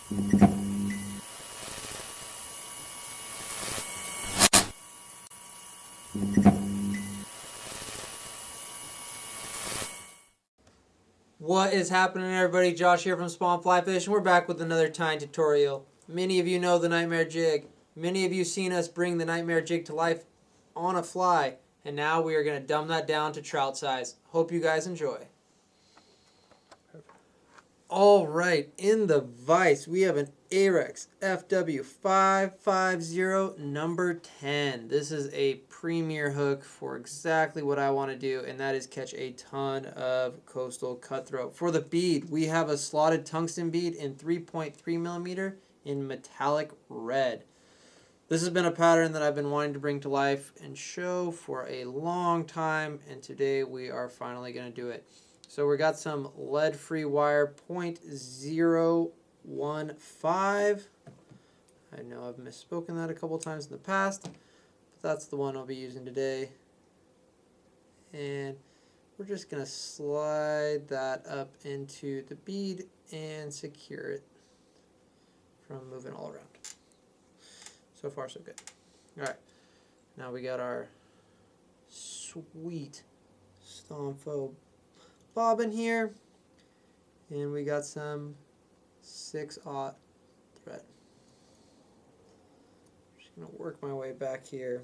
What is happening, everybody? Josh here from Spawn Fly Fish, and we're back with another tying tutorial. Many of you know the Nightmare Jig. Many of you seen us bring the Nightmare Jig to life on a fly, and now we are going to dumb that down to trout size. Hope you guys enjoy. All right, in the vise, we have an Ahrex FW550 number 10. This is a premier hook for exactly what I want to do, and that is catch a ton of coastal cutthroat. For the bead, we have a slotted tungsten bead in 3.3 millimeter in metallic red. This has been a pattern that I've been wanting to bring to life and show for a long time, and today we are finally going to do it. So we got some lead-free wire 0.015. I know I've misspoken that a couple times in the past, but that's the one I'll be using today. And we're just going to slide that up into the bead and secure it from moving all around. So far, so good. All right, now we got our sweet Stomfo bobbin here, and we got some 6/0 thread. I'm just gonna work my way back here.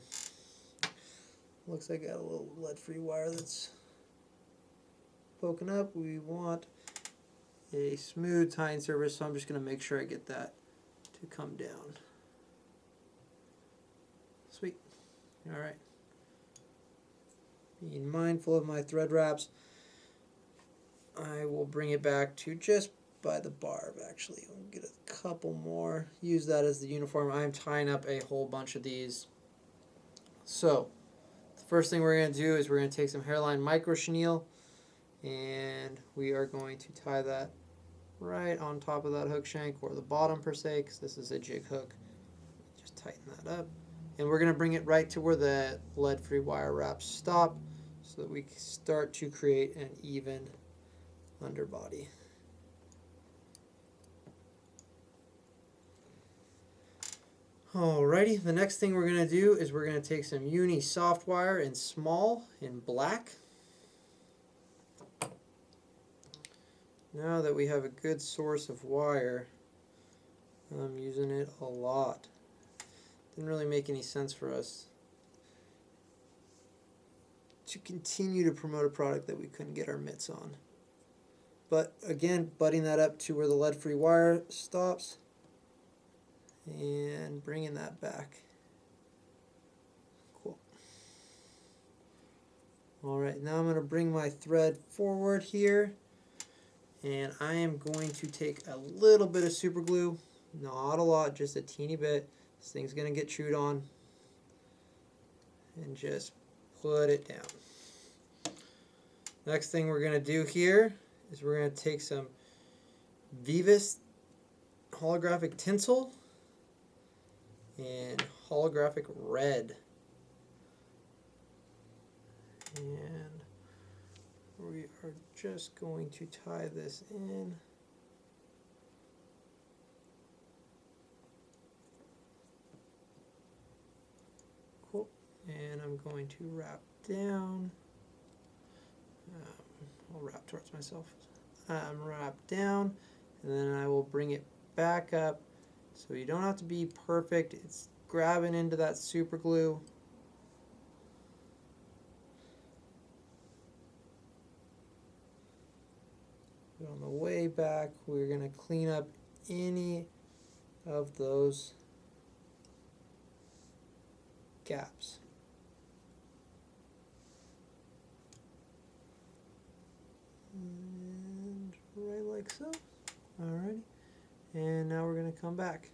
Looks like I got a little lead-free wire that's poking up. We want a smooth tying surface, so I'm just gonna make sure I get that to come down. Sweet. All right. Being mindful of my thread wraps, I will bring it back to just by the barb, actually. I'll get a couple more. Use that as the uniform. I'm tying up a whole bunch of these. So, the first thing we're going to do is we're going to take some Hareline micro chenille, and we are going to tie that right on top of that hook shank, or the bottom per se, because this is a jig hook. Just tighten that up. And we're going to bring it right to where the lead-free wire wraps stop, so that we start to create an even underbody. Alrighty, the next thing we're going to do is we're going to take some uni soft wire in small, in black. Now that we have a good source of wire, I'm using it a lot. Didn't really make any sense for us to continue to promote a product that we couldn't get our mitts on. But again, butting that up to where the lead-free wire stops and bringing that back. Cool. Alright, now I'm going to bring my thread forward here, and I am going to take a little bit of super glue, not a lot, just a teeny bit. This thing's going to get chewed on, and just put it down. Next thing we're going to do here is we're going to take some Veevus holographic tinsel and holographic red, and we are just going to tie this in. Cool. And I'm going to wrap down. I'll wrap towards myself. Wrap down, and then I will bring it back up, so you don't have to be perfect. It's grabbing into that super glue. But on the way back, we're going to clean up any of those gaps. And right like so. Alrighty. And now we're going to come back.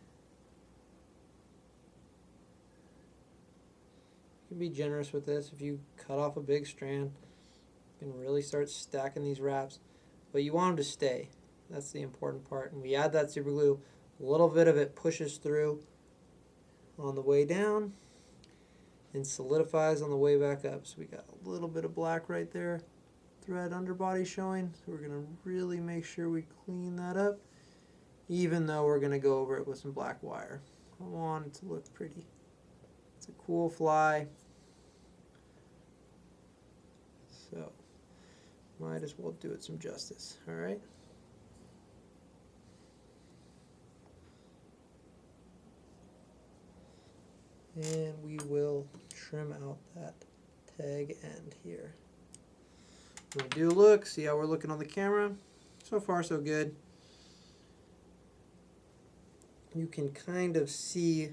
You can be generous with this. If you cut off a big strand, you can really start stacking these wraps. But you want them to stay. That's the important part. And we add that super glue. A little bit of it pushes through on the way down and solidifies on the way back up. So we got a little bit of black right there. Thread underbody showing. So we're going to really make sure we clean that up. even though we're going to go over it with some black wire. I want it to look pretty. It's a cool fly. So, might as well do it some justice, all right? And we will trim out that tag end here. We'll do a look, see how we're looking on the camera. So far, so good. You can kind of see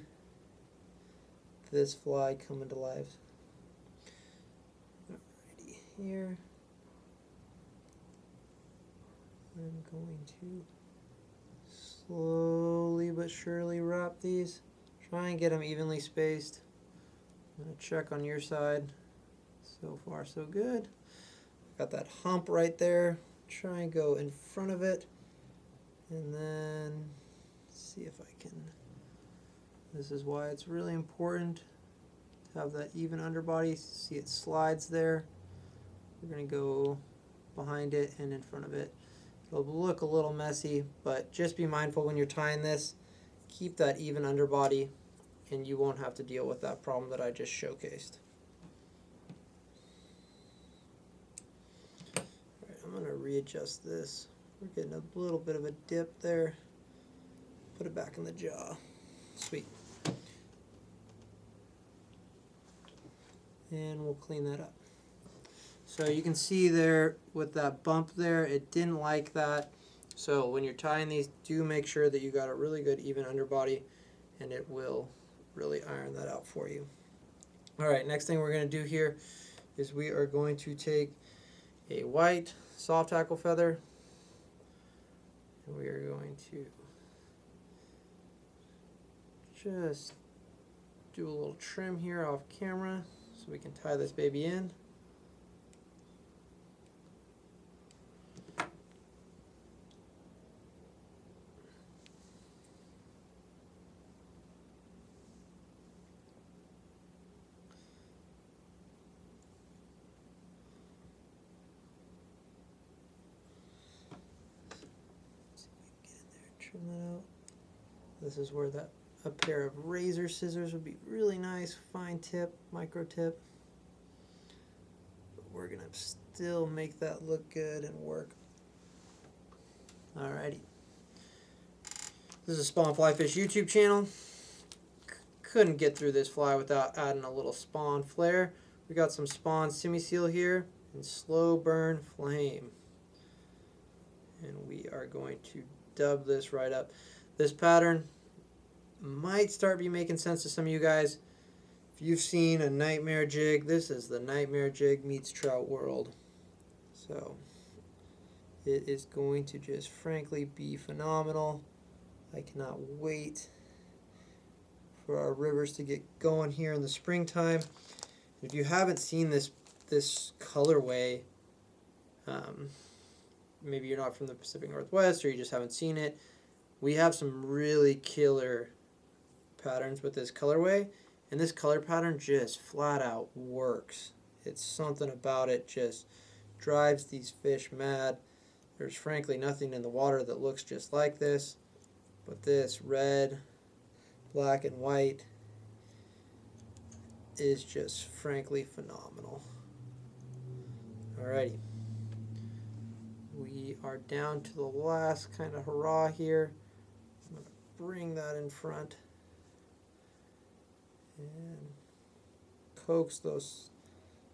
this fly coming to life. Alrighty, here. I'm going to slowly but surely wrap these. Try and get them evenly spaced. I'm going to check on your side. So far, so good. Got that hump right there. Try and go in front of it. And then see if I can. This is why it's really important to have that even underbody. See, it slides there. We're going to go behind it and in front of it. It'll look a little messy, but just be mindful when you're tying this. Keep that even underbody, and you won't have to deal with that problem that I just showcased. Alright, I'm going to readjust this. We're getting a little bit of a dip there. Put it back in the jaw. Sweet. And we'll clean that up. So you can see there with that bump there, it didn't like that. So when you're tying these, do make sure that you got a really good even underbody, and it will really iron that out for you. All right, next thing we're going to do here is we are going to take a white soft hackle feather, and we are going to just do a little trim here off camera so we can tie this baby in. Trim that out. This is where a pair of razor scissors would be really nice, fine tip, micro tip. But we're gonna still make that look good and work. Alrighty. This is Spawn Fly Fish YouTube channel. Couldn't get through this fly without adding a little spawn flare. We got some spawn Simi seal here and slow burn flame. And we are going to dub this right up. This pattern might start be making sense to some of you guys. If you've seen a nightmare jig, this is the nightmare jig meets trout world. So it is going to just frankly be phenomenal. I cannot wait for our rivers to get going here in the springtime. If you haven't seen this colorway, maybe you're not from the Pacific Northwest or you just haven't seen it, we have some really killer patterns with this colorway, and this color pattern just flat out works. It's something about it just drives these fish mad. There's frankly nothing in the water that looks just like this, but this red, black, and white is just frankly phenomenal. Alrighty. We are down to the last kind of hurrah here. I'm going to bring that in front and coax those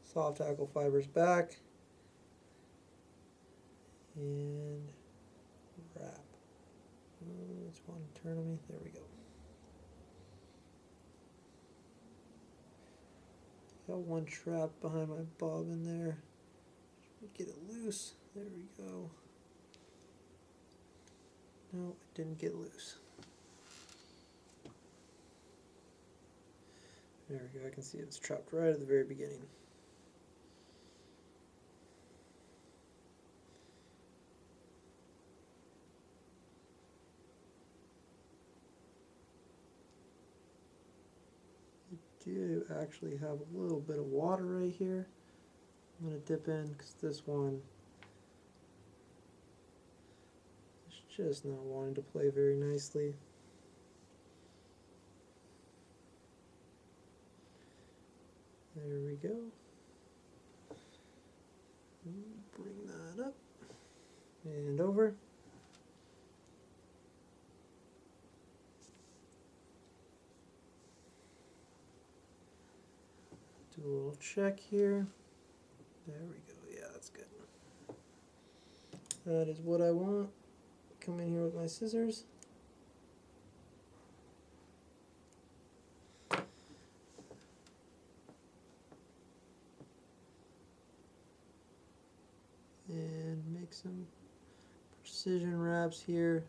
soft hackle fibers back and wrap. Oh, it's one turn on me. There we go. Got one trapped behind my bobbin there. Get it loose. There we go. No, it didn't get loose. There we go. I can see it's trapped right at the very beginning. I do actually have a little bit of water right here. I'm going to dip in because this one is just not wanting to play very nicely. There we go. Bring that up and over. Do a little check here. There we go. Yeah, that's good. That is what I want. Come in here with my scissors. And make some precision wraps here.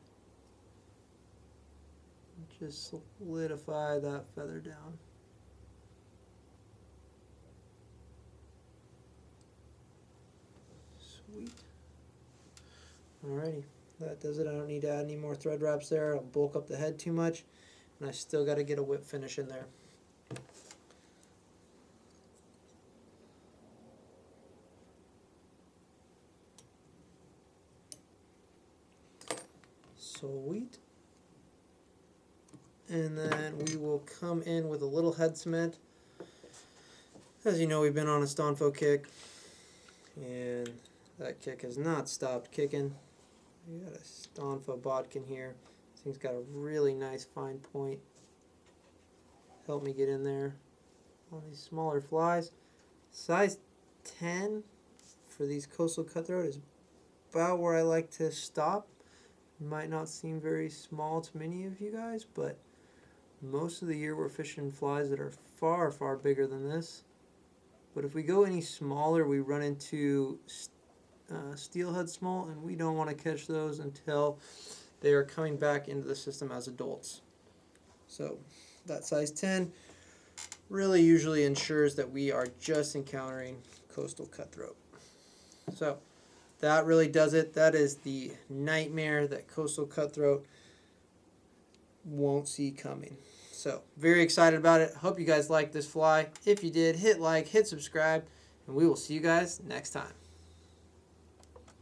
Just solidify that feather down. Sweet. Alrighty, that does it. I don't need to add any more thread wraps there. I'll bulk up the head too much, and I still got to get a whip finish in there. Sweet. And then we will come in with a little head cement. As you know, we've been on a Stonfo kick, and that kick has not stopped kicking. We got a Stonfo bodkin here. This thing's got a really nice fine point. Help me get in there on these smaller flies. Size 10 for these coastal cutthroat is about where I like to stop. Might not seem very small to many of you guys, but most of the year we're fishing flies that are far, far bigger than this. But if we go any smaller, we run into steelhead smolt, and we don't want to catch those until they are coming back into the system as adults. So that size 10 really usually ensures that we are just encountering coastal cutthroat. So that really does it. That is the nightmare that coastal cutthroat won't see coming. So very excited about it. Hope you guys liked this fly. If you did, hit like, hit subscribe, and we will see you guys next time.